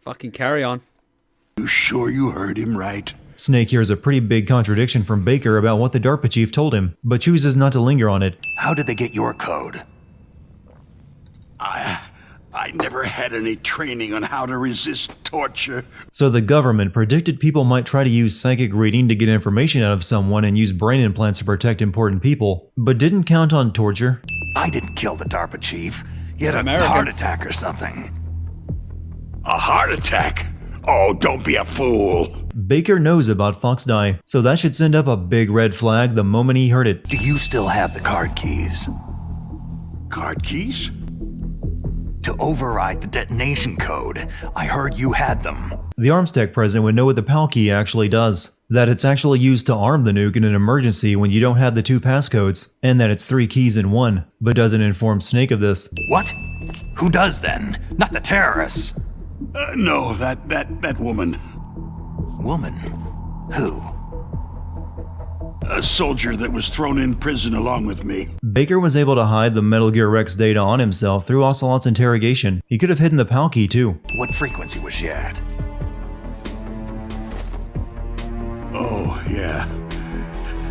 Fucking carry on. You sure you heard him right? Snake hears a pretty big contradiction from Baker about what the DARPA chief told him, but chooses not to linger on it. How did they get your code? I never had any training on how to resist torture. So the government predicted people might try to use psychic reading to get information out of someone and use brain implants to protect important people, but didn't count on torture. I didn't kill the DARPA chief. He had a Americans. heart attack or something. A heart attack? Oh, don't be a fool. Baker knows about Fox Die, so that should send up a big red flag the moment he heard it. Do you still have the card keys? Card keys? To override the detonation code. I heard you had them. The Armstech president would know what the PAL key actually does, that it's actually used to arm the nuke in an emergency when you don't have the 2 passcodes, and that it's 3 keys in one, but doesn't inform Snake of this. What? Who does then? Not the terrorists. No, that woman. Woman? Who? A soldier that was thrown in prison along with me. Baker was able to hide the Metal Gear Rex data on himself through Ocelot's interrogation. He could have hidden the PAL key too. What frequency was she at? Oh, yeah.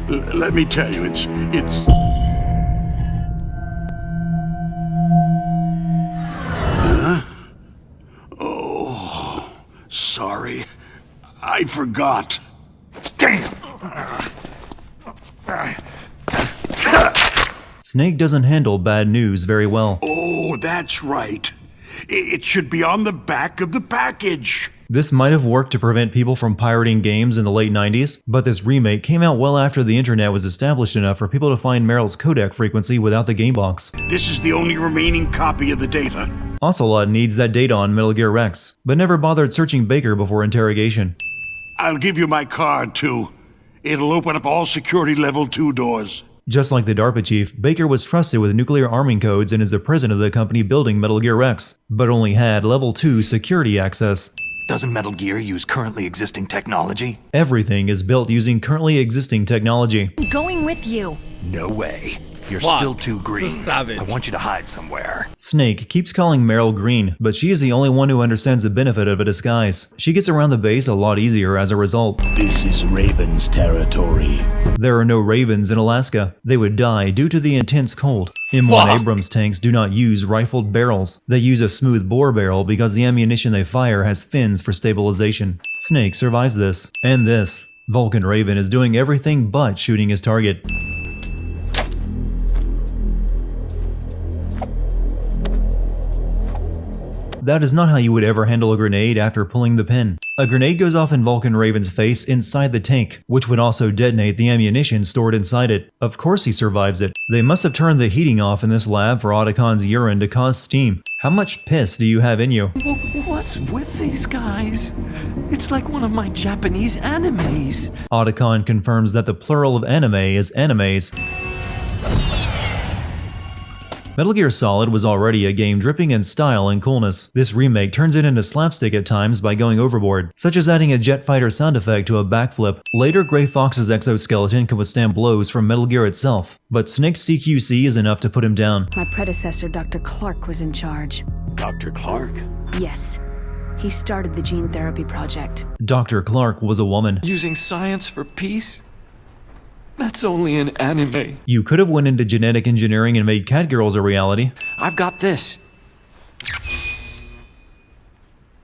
Let me tell you, it's... Huh? Oh, sorry. I forgot. Damn! Snake doesn't handle bad news very well. Oh, that's right. It should be on the back of the package. This might have worked to prevent people from pirating games in the late 90s, but this remake came out well after the internet was established enough for people to find Meryl's codec frequency without the game box. This is the only remaining copy of the data. Ocelot needs that data on Metal Gear Rex, but never bothered searching Baker before interrogation. I'll give you my card, too. It'll open up all security level 2 doors. Just like the DARPA chief, Baker was trusted with nuclear arming codes and is the president of the company building Metal Gear Rex, but only had level 2 security access. Doesn't Metal Gear use currently existing technology? Everything is built using currently existing technology. I'm going with you. No way. You're Fuck. still too green. This is savage. I want you to hide somewhere. Snake keeps calling Meryl green, but she is the only one who understands the benefit of a disguise. She gets around the base a lot easier as a result. This is Raven's territory. There are no ravens in Alaska. They would die due to the intense cold. M1 Fuck. Abrams tanks do not use rifled barrels. They use a smooth bore barrel because the ammunition they fire has fins for stabilization. Snake survives this. And this. Vulcan Raven is doing everything but shooting his target. That is not how you would ever handle a grenade after pulling the pin. A grenade goes off in Vulcan Raven's face inside the tank, which would also detonate the ammunition stored inside it. Of course he survives it. They must have turned the heating off in this lab for Otacon's urine to cause steam. How much piss do you have in you? What's with these guys? It's like one of my Japanese animes. Otacon confirms that the plural of anime is animes. Metal Gear Solid was already a game dripping in style and coolness. This remake turns it into slapstick at times by going overboard, such as adding a jet fighter sound effect to a backflip. Later, Gray Fox's exoskeleton can withstand blows from Metal Gear itself, but Snake's CQC is enough to put him down. My predecessor, Dr. Clark, was in charge. Dr. Clark? Yes. He started the gene therapy project. Dr. Clark was a woman. Using science for peace? That's only an anime. You could have went into genetic engineering and made Catgirls a reality. I've got this.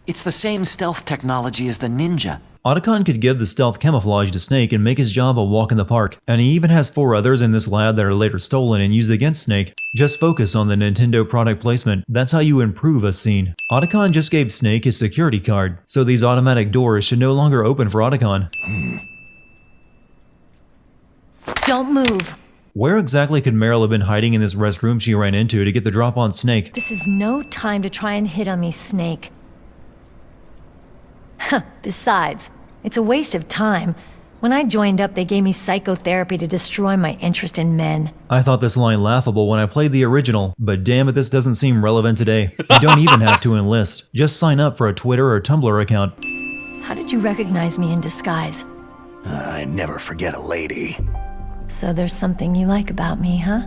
It's the same stealth technology as the ninja. Otacon could give the stealth camouflage to Snake and make his job a walk in the park, and he even has 4 others in this lab that are later stolen and used against Snake. Just focus on the Nintendo product placement, that's how you improve a scene. Otacon just gave Snake his security card, so these automatic doors should no longer open for Otacon. Don't move. Where exactly could Meryl have been hiding in this restroom she ran into to get the drop on Snake? This is no time to try and hit on me, Snake. Besides, it's a waste of time. When I joined up, they gave me psychotherapy to destroy my interest in men. I thought this line laughable when I played the original, but damn it, this doesn't seem relevant today. You don't even have to enlist. Just sign up for a Twitter or Tumblr account. How did you recognize me in disguise? I never forget a lady. So there's something you like about me, huh?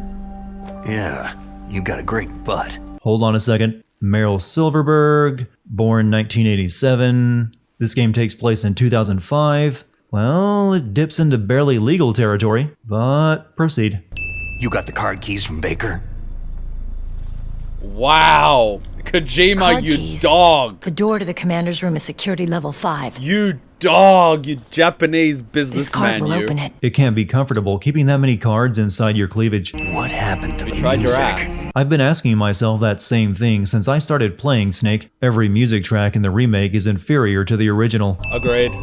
Yeah, you got a great butt. Hold on a second. Meryl Silverberg, Born 1987. This game takes place in 2005. Well, it dips into barely legal territory, but proceed. You got the card keys from Baker? Wow. Kojima, Card you keys. dog. The door to the commander's room is security level 5. You dog. You Japanese This card businessman, will you. open it. It can't be comfortable keeping that many cards inside your cleavage. What happened to You the tried your music? ass. I've been asking myself that same thing since I started playing Snake. Every music track in the remake is inferior to the original. Agreed.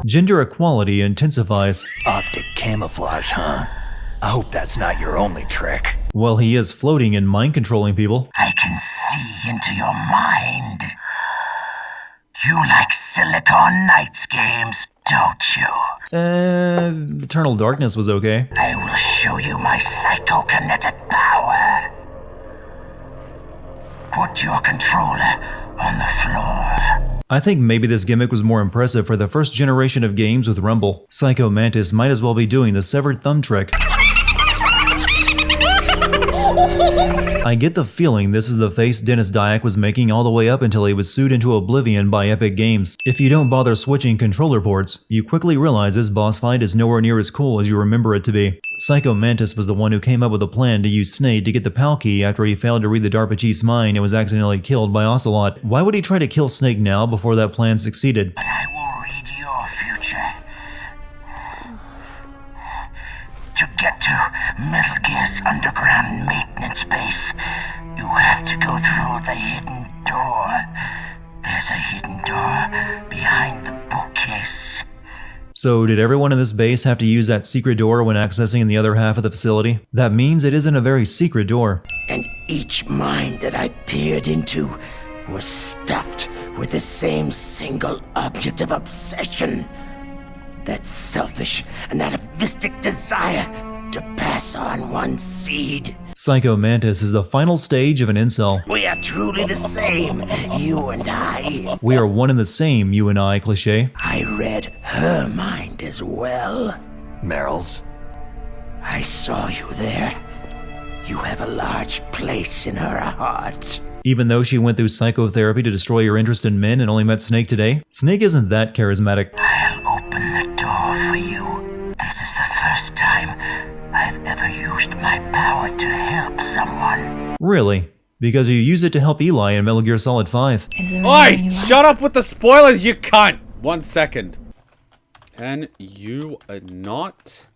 Gender equality intensifies. Optic camouflage, huh? I hope that's not your only trick. Well, he is floating and mind controlling people. I can see into your mind. You like Silicon Knights games, don't you? Eternal Darkness was okay. I will show you my psychokinetic power. Put your controller on the floor. I think maybe this gimmick was more impressive for the first generation of games with Rumble. Psycho Mantis might as well be doing the severed thumb trick. I get the feeling this is the face Dennis Dyack was making all the way up until he was sued into oblivion by Epic Games. If you don't bother switching controller ports, you quickly realize this boss fight is nowhere near as cool as you remember it to be. Psycho Mantis was the one who came up with a plan to use Snade to get the PAL key after he failed to read the DARPA chief's mind and was accidentally killed by Ocelot. Why would he try to kill Snake now before that plan succeeded? But I will read your future. To get to Metal Gear's underground maintenance base, you have to go through the hidden door. There's a hidden door behind the bookcase. So did everyone in this base have to use that secret door when accessing the other half of the facility? That means it isn't a very secret door. And each mind that I peered into was stuffed with the same single object of obsession. That selfish and atavistic desire to pass on one seed. Psycho Mantis is the final stage of an incel. We are truly the same, you and I. We are one and the same, you and I, cliché. I read her mind as well. Meryl's? I saw you there. You have a large place in her heart. Even though she went through psychotherapy to destroy your interest in men and only met Snake today, Snake isn't that charismatic. I'll open the door for you. This is the first time I've ever used my power to help someone. Really? Because you use it to help Eli in Metal Gear Solid 5. Is there Oi! anything you like? Shut up with the spoilers, you cunt! 1 second. Can you not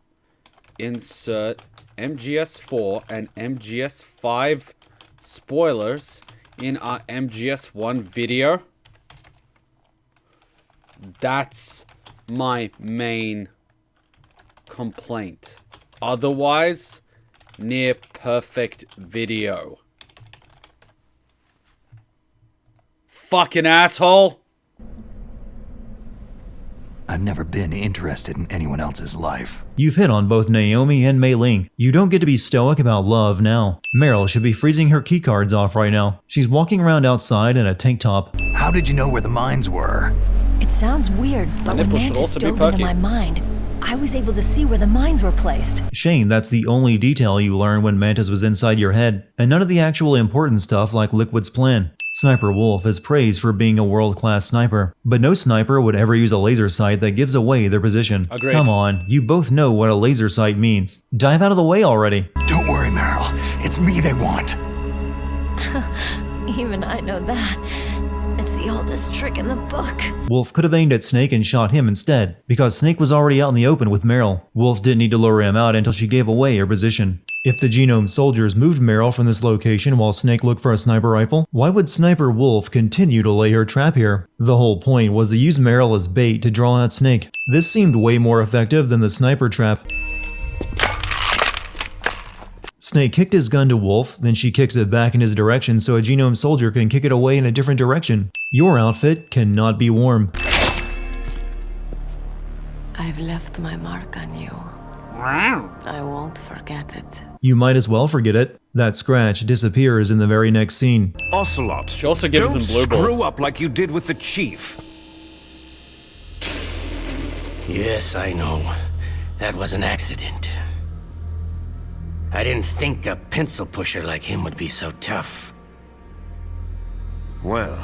insert MGS4 and MGS5 spoilers in our MGS1 video? That's my main complaint. Otherwise, near perfect video. Fucking asshole! I've never been interested in anyone else's life. You've hit on both Naomi and Mei Ling. You don't get to be stoic about love now. Meryl should be freezing her keycards off right now. She's walking around outside in a tank top. How did you know where the mines were? It sounds weird, but when nipples should Mantis also be dove into perky. my mind, I was able to see where the mines were placed. Shame that's the only detail you learn when Mantis was inside your head, and none of the actual important stuff like Liquid's plan. Sniper Wolf is praised for being a world-class sniper, but no sniper would ever use a laser sight that gives away their position. Agreed. Come on, you both know what a laser sight means. Dive out of the way already. Don't worry, Meryl. It's me they want. Even I know that. It's the oldest trick in the book. Wolf could have aimed at Snake and shot him instead, because Snake was already out in the open with Meryl. Wolf didn't need to lure him out until she gave away her position. If the Genome soldiers moved Meryl from this location while Snake looked for a sniper rifle, why would Sniper Wolf continue to lay her trap here? The whole point was to use Meryl as bait to draw out Snake. This seemed way more effective than the sniper trap. Snake kicked his gun to Wolf, then she kicks it back in his direction so a Genome soldier can kick it away in a different direction. Your outfit cannot be warm. I've left my mark on you. I won't forget it. You might as well forget it. That scratch disappears in the very next scene. Ocelot, She also gives don't him blue balls. screw up like you did with the chief. Yes, I know. That was an accident. I didn't think a pencil pusher like him would be so tough. Well,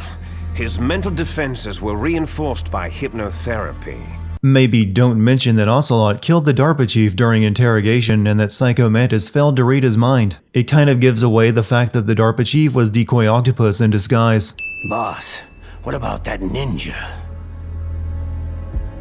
his mental defenses were reinforced by hypnotherapy. Maybe don't mention that Ocelot killed the DARPA chief during interrogation and that Psycho Mantis failed to read his mind. It kind of gives away the fact that the DARPA chief was Decoy Octopus in disguise. Boss, what about that ninja?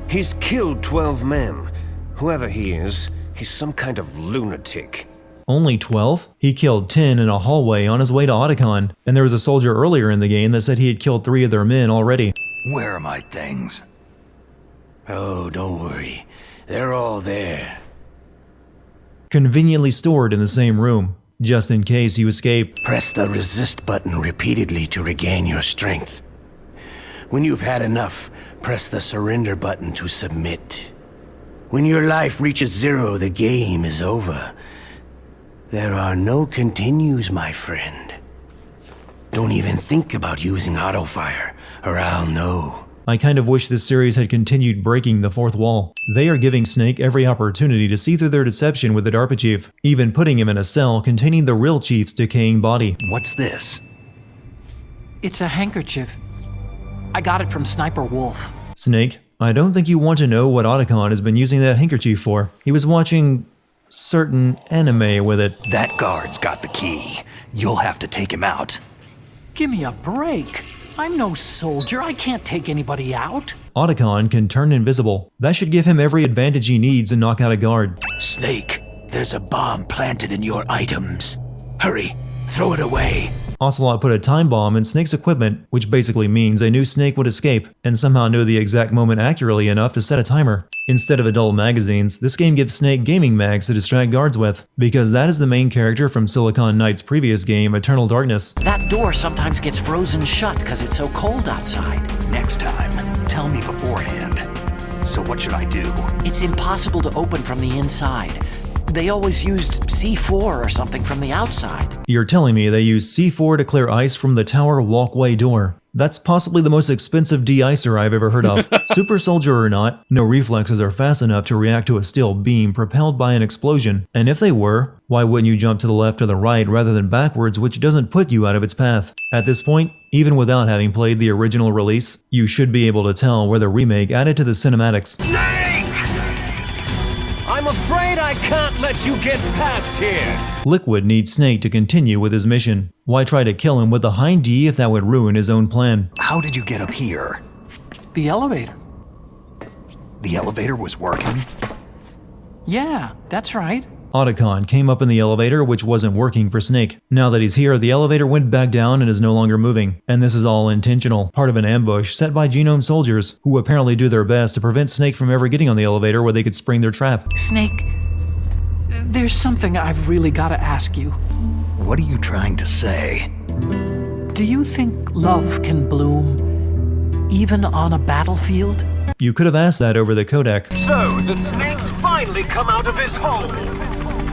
He's killed 12 men. Whoever he is, he's some kind of lunatic. Only 12? He killed 10 in a hallway on his way to Otacon, and there was a soldier earlier in the game that said he had killed 3 of their men already. Where are my things? Oh, don't worry. They're all there. Conveniently stored in the same room, just in case you escape. Press the resist button repeatedly to regain your strength. When you've had enough, press the surrender button to submit. When your life reaches 0, the game is over. There are no continues, my friend. Don't even think about using auto-fire, or I'll know. I kind of wish this series had continued breaking the fourth wall. They are giving Snake every opportunity to see through their deception with the DARPA chief, even putting him in a cell containing the real chief's decaying body. What's this? It's a handkerchief. I got it from Sniper Wolf. Snake, I don't think you want to know what Otacon has been using that handkerchief for. He was watching certain anime with it. That guard's got the key. You'll have to take him out. Give me a break. I'm no soldier. I can't take anybody out. Otacon can turn invisible. That should give him every advantage he needs and knock out a guard. Snake, there's a bomb planted in your items. Hurry, throw it away. Ocelot put a time bomb in Snake's equipment, which basically means they knew Snake would escape, and somehow knew the exact moment accurately enough to set a timer. Instead of adult magazines, this game gives Snake gaming mags to distract guards with, because that is the main character from Silicon Knight's previous game, Eternal Darkness. That door sometimes gets frozen shut because it's so cold outside. Next time, tell me beforehand. So what should I do? It's impossible to open from the inside. They always used C4 or something from the outside. You're telling me they used C4 to clear ice from the tower walkway door? That's possibly the most expensive de-icer I've ever heard of. Super soldier or not, no reflexes are fast enough to react to a steel beam propelled by an explosion. And if they were, why wouldn't you jump to the left or the right rather than backwards, which doesn't put you out of its path? At this point, even without having played the original release, you should be able to tell where the remake added to the cinematics. I'm afraid I can't let you get past here. Liquid needs Snake to continue with his mission. Why try to kill him with the hind D if that would ruin his own plan? How did you get up here? The elevator. The elevator was working? Yeah, that's right. Otacon came up in the elevator, which wasn't working for Snake. Now that he's here, the elevator went back down and is no longer moving. And this is all intentional, part of an ambush set by Genome soldiers, who apparently do their best to prevent Snake from ever getting on the elevator where they could spring their trap. Snake, there's something I've really got to ask you. What are you trying to say? Do you think love can bloom even on a battlefield? You could have asked that over the codec. So, the snake's finally come out of his hole.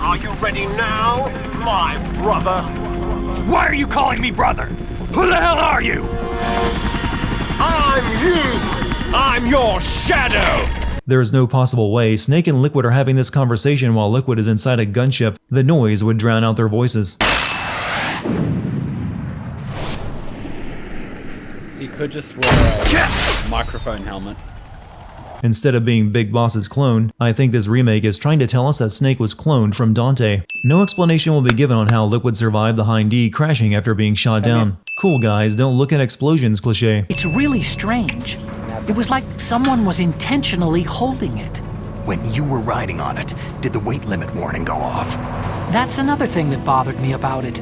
Are you ready now, my brother? Why are you calling me brother? Who the hell are you? I'm you! I'm your shadow! There is no possible way Snake and Liquid are having this conversation while Liquid is inside a gunship. The noise would drown out their voices. He could just wear a microphone helmet. Instead of being Big Boss's clone, I think this remake is trying to tell us that Snake was cloned from Dante. No explanation will be given on how Liquid survived the hind D crashing after being shot down. Cool guys don't look at explosions cliché. It's really strange. It was like someone was intentionally holding it. When you were riding on it, did the weight limit warning go off? That's another thing that bothered me about it.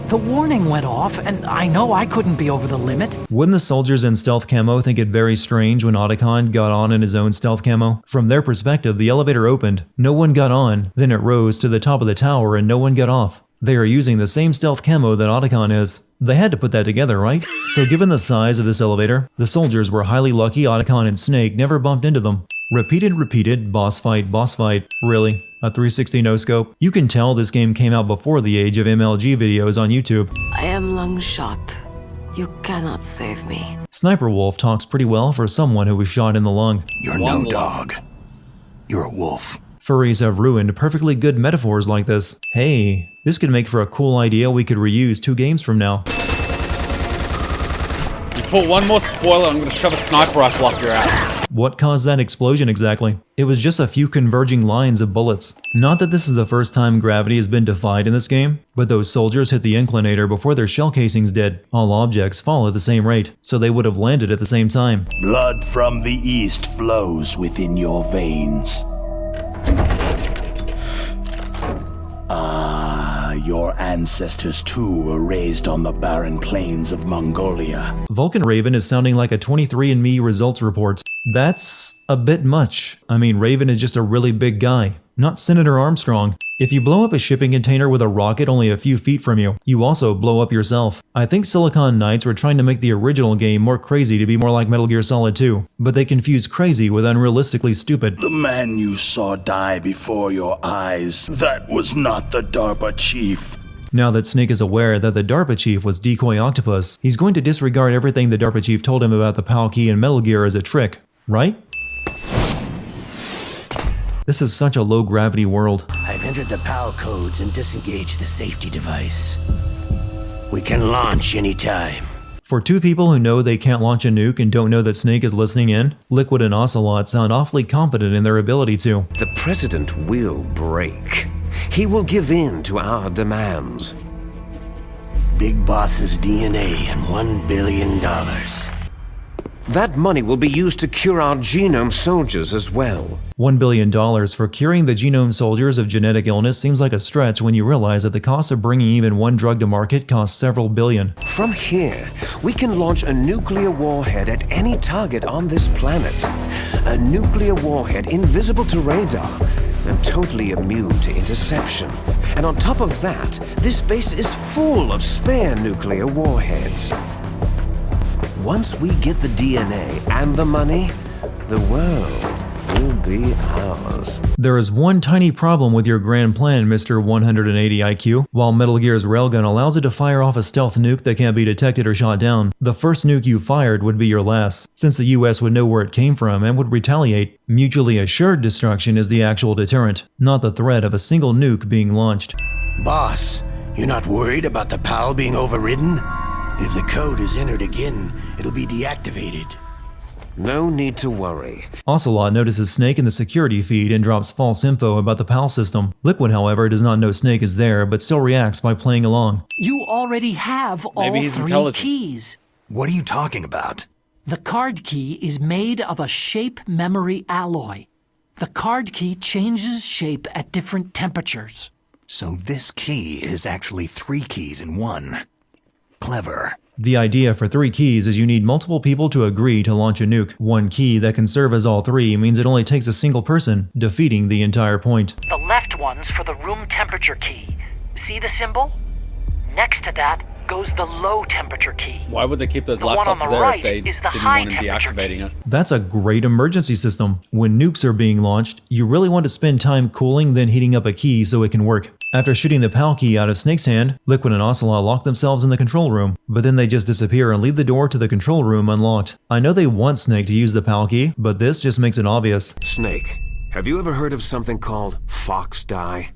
The warning went off, and I know I couldn't be over the limit. Wouldn't the soldiers in stealth camo think it very strange when Otacon got on in his own stealth camo? From their perspective, the elevator opened, no one got on, then it rose to the top of the tower and no one got off. They are using the same stealth camo that Otacon is. They had to put that together, right? So given the size of this elevator, the soldiers were highly lucky Otacon and Snake never bumped into them. Repeated, boss fight. Really? A 360 no-scope? You can tell this game came out before the age of MLG videos on YouTube. I am long shot. You cannot save me. Sniper Wolf talks pretty well for someone who was shot in the lung. You're no dog. You're a wolf. Furries have ruined perfectly good metaphors like this. Hey, this could make for a cool idea we could reuse 2 games from now. You put one more spoiler, I'm gonna shove a sniper rifle up your ass. What caused that explosion exactly? It was just a few converging lines of bullets. Not that this is the first time gravity has been defied in this game, but those soldiers hit the inclinator before their shell casings did. All objects fall at the same rate, so they would have landed at the same time. Blood from the east flows within your veins. Your ancestors too were raised on the barren plains of Mongolia. Vulcan Raven is sounding like a 23andMe results report. That's a bit much. I mean, Raven is just a really big guy, not Senator Armstrong. If you blow up a shipping container with a rocket only a few feet from you, you also blow up yourself. I think Silicon Knights were trying to make the original game more crazy to be more like Metal Gear Solid 2, but they confused crazy with unrealistically stupid. The man you saw die before your eyes, that was not the DARPA chief. Now that Snake is aware that the DARPA chief was Decoy Octopus, he's going to disregard everything the DARPA chief told him about the PAL key and Metal Gear as a trick, right? This is such a low-gravity world. I've entered the PAL codes and disengaged the safety device. We can launch anytime. For 2 people who know they can't launch a nuke and don't know that Snake is listening in, Liquid and Ocelot sound awfully confident in their ability to. The President will break. He will give in to our demands. Big Boss's DNA and $1 billion. That money will be used to cure our genome soldiers as well. $1 billion for curing the genome soldiers of genetic illness seems like a stretch when you realize that the cost of bringing even one drug to market costs several billion. From here, we can launch a nuclear warhead at any target on this planet. A nuclear warhead invisible to radar and totally immune to interception. And on top of that, this base is full of spare nuclear warheads. Once we get the DNA and the money, the world will be ours. There is one tiny problem with your grand plan, Mr. 180 IQ. While Metal Gear's railgun allows it to fire off a stealth nuke that can't be detected or shot down, the first nuke you fired would be your last, since the US would know where it came from and would retaliate. Mutually assured destruction is the actual deterrent, not the threat of a single nuke being launched. Boss, you're not worried about the PAL being overridden? If the code is entered again, it'll be deactivated. No need to worry. Ocelot notices Snake in the security feed and drops false info about the PAL system. Liquid, however, does not know Snake is there, but still reacts by playing along. You already have all 3 keys. What are you talking about? The card key is made of a shape memory alloy. The card key changes shape at different temperatures. So this key is actually 3 keys in one. Clever. The idea for 3 keys is you need multiple people to agree to launch a nuke. One key that can serve as all 3 means it only takes a single person, defeating the entire point. The left one's for the room temperature key. See the symbol? Next to that goes the low temperature key. Why would they keep those laptops there if they didn't want him deactivating it? That's a great emergency system. When nukes are being launched, you really want to spend time cooling then heating up a key so it can work. After shooting the PAL key out of Snake's hand, Liquid and Ocelot lock themselves in the control room, but then they just disappear and leave the door to the control room unlocked. I know they want Snake to use the PAL key, but this just makes it obvious. Snake, have you ever heard of something called fox dye?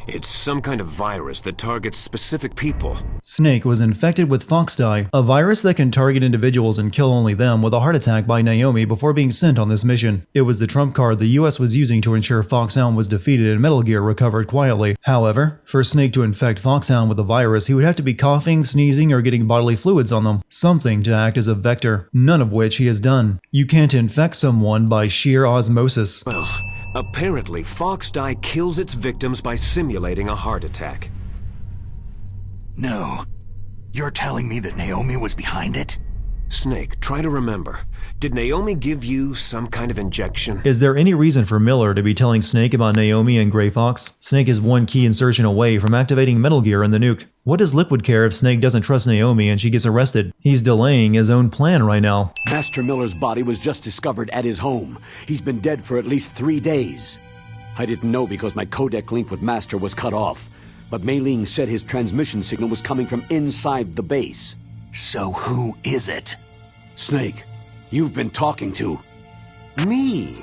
It's some kind of virus that targets specific people. Snake was infected with fox dye, a virus that can target individuals and kill only them, with a heart attack by Naomi before being sent on this mission. It was the trump card the US was using to ensure Foxhound was defeated and Metal Gear recovered quietly. However, for Snake to infect Foxhound with the virus, he would have to be coughing, sneezing, or getting bodily fluids on them. Something to act as a vector, none of which he has done. You can't infect someone by sheer osmosis. Well, apparently, fox dye kills its victims by simulating a heart attack. No. You're telling me that Naomi was behind it? Snake, try to remember. Did Naomi give you some kind of injection? Is there any reason for Miller to be telling Snake about Naomi and Gray Fox? Snake is one key insertion away from activating Metal Gear and the nuke. What does Liquid care if Snake doesn't trust Naomi and she gets arrested? He's delaying his own plan right now. Master Miller's body was just discovered at his home. He's been dead for at least 3 days. I didn't know because my codec link with Master was cut off, but Mei Ling said his transmission signal was coming from inside the base. So who is it? Snake, you've been talking to... Me?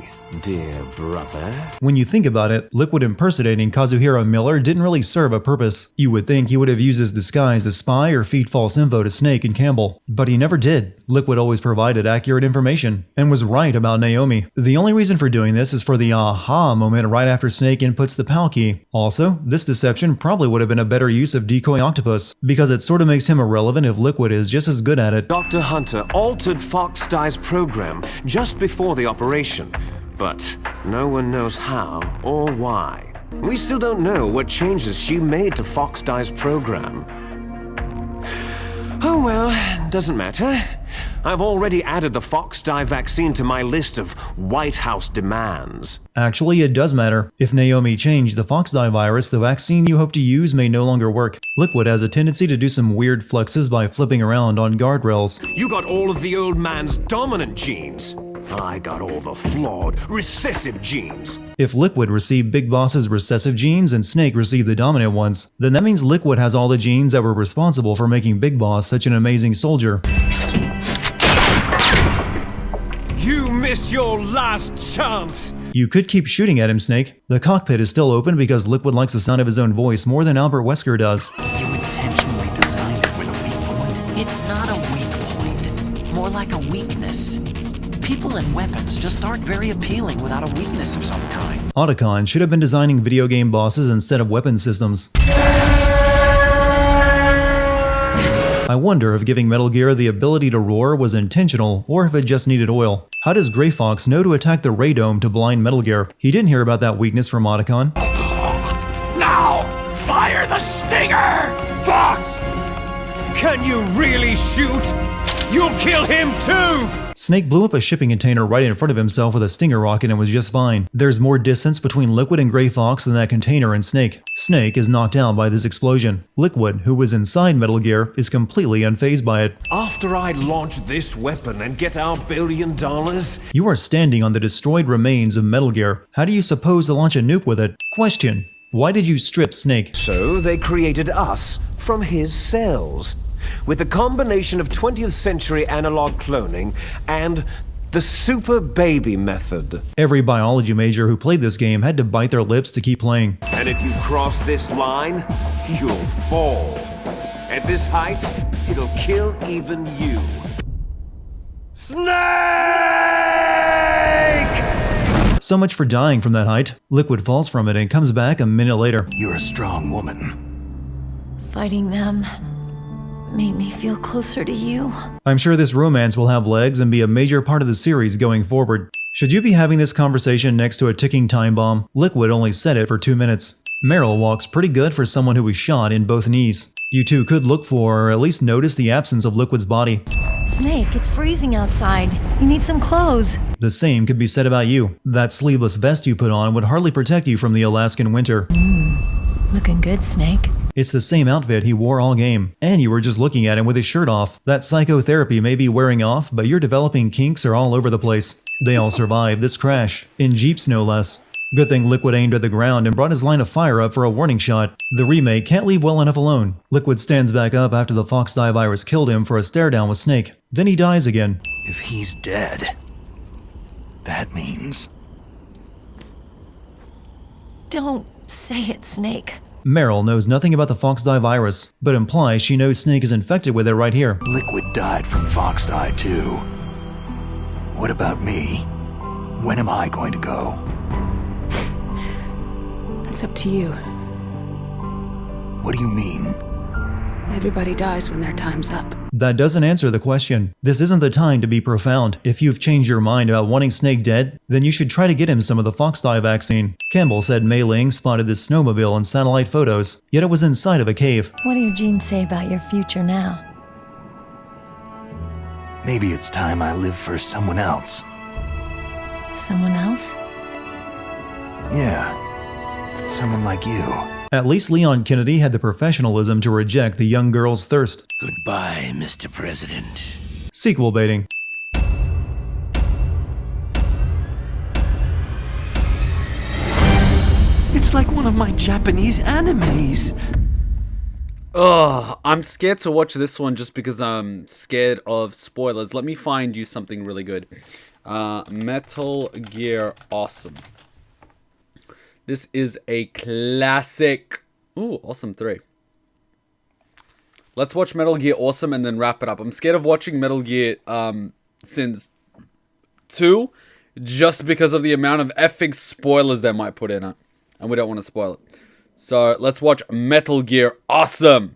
dear brother. When you think about it, Liquid impersonating Kazuhiro Miller didn't really serve a purpose. You would think he would have used his disguise to spy or feed false info to Snake and Campbell, but he never did. Liquid always provided accurate information, and was right about Naomi. The only reason for doing this is for the aha moment right after Snake inputs the PAL key. Also, this deception probably would have been a better use of Decoy Octopus, because it sort of makes him irrelevant if Liquid is just as good at it. Dr. Hunter altered Fox-Dye's program just before the operation, but no one knows how or why. We still don't know what changes she made to Fox-Dye's program. Oh well, doesn't matter. I've already added the Fox-Dye vaccine to my list of White House demands. Actually, it does matter. If Naomi changed the Fox-Dye virus, the vaccine you hope to use may no longer work. Liquid has a tendency to do some weird flexes by flipping around on guardrails. You got all of the old man's dominant genes. I got all the flawed, recessive genes. If Liquid received Big Boss's recessive genes and Snake received the dominant ones, then that means Liquid has all the genes that were responsible for making Big Boss such an amazing soldier. You missed your last chance! You could keep shooting at him, Snake. The cockpit is still open because Liquid likes the sound of his own voice more than Albert Wesker does. You intentionally designed it with a weak point. It's not a weak point, more like a weakness. People and weapons just aren't very appealing without a weakness of some kind. Otacon should have been designing video game bosses instead of weapon systems. I wonder if giving Metal Gear the ability to roar was intentional, or if it just needed oil. How does Grey Fox know to attack the Ray Dome to blind Metal Gear? He didn't hear about that weakness from Otacon. Now, fire the stinger! Fox! Can you really shoot? You'll kill him too! Snake blew up a shipping container right in front of himself with a Stinger rocket and was just fine. There's more distance between Liquid and Grey Fox than that container and Snake. Snake is knocked out by this explosion. Liquid, who was inside Metal Gear, is completely unfazed by it. After I launch this weapon and get our $1 billion... You are standing on the destroyed remains of Metal Gear. How do you suppose to launch a nuke with it? Question: why did you strip Snake? So they created us from his cells. With a combination of 20th century analog cloning and the super baby method. Every biology major who played this game had to bite their lips to keep playing. And if you cross this line, you'll fall. At this height, it'll kill even you. Snake! So much for dying from that height. Liquid falls from it and comes back a minute later. You're a strong woman. Fighting them made me feel closer to you. I'm sure this romance will have legs and be a major part of the series going forward. Should you be having this conversation next to a ticking time bomb? Liquid only said it for 2 minutes. Meryl walks pretty good for someone who was shot in both knees. You two could look for, or at least notice, the absence of Liquid's body. Snake, it's freezing outside. You need some clothes. The same could be said about you. That sleeveless vest you put on would hardly protect you from the Alaskan winter. Looking good, Snake. It's the same outfit he wore all game, and you were just looking at him with his shirt off. That psychotherapy may be wearing off, but your developing kinks are all over the place. They all survived this crash, in jeeps no less. Good thing Liquid aimed at the ground and brought his line of fire up for a warning shot. The remake can't leave well enough alone. Liquid stands back up after the Fox-Dye virus killed him for a stare down with Snake. Then he dies again. If he's dead, that means... Don't say it, Snake. Meryl knows nothing about the Fox-Dye virus, but implies she knows Snake is infected with it right here. Liquid died from Fox-Dye too. What about me? When am I going to go? That's up to you. What do you mean? Everybody dies when their time's up. That doesn't answer the question. This isn't the time to be profound. If you've changed your mind about wanting Snake dead, then you should try to get him some of the Fox-Dye vaccine. Campbell said Mei Ling spotted this snowmobile in satellite photos, yet it was inside of a cave. What do your genes say about your future now? Maybe it's time I live for someone else. Someone else? Yeah, someone like you. At least Leon Kennedy had the professionalism to reject the young girl's thirst. Goodbye, Mr. President. Sequel baiting. It's like one of my Japanese animes. Ugh, I'm scared to watch this one just because I'm scared of spoilers. Let me find you something really good. Metal Gear Awesome. This is a classic. Ooh, Awesome 3. Let's watch Metal Gear Awesome and then wrap it up. I'm scared of watching Metal Gear since 2 just because of the amount of effing spoilers they might put in it. And we don't want to spoil it. So let's watch Metal Gear Awesome.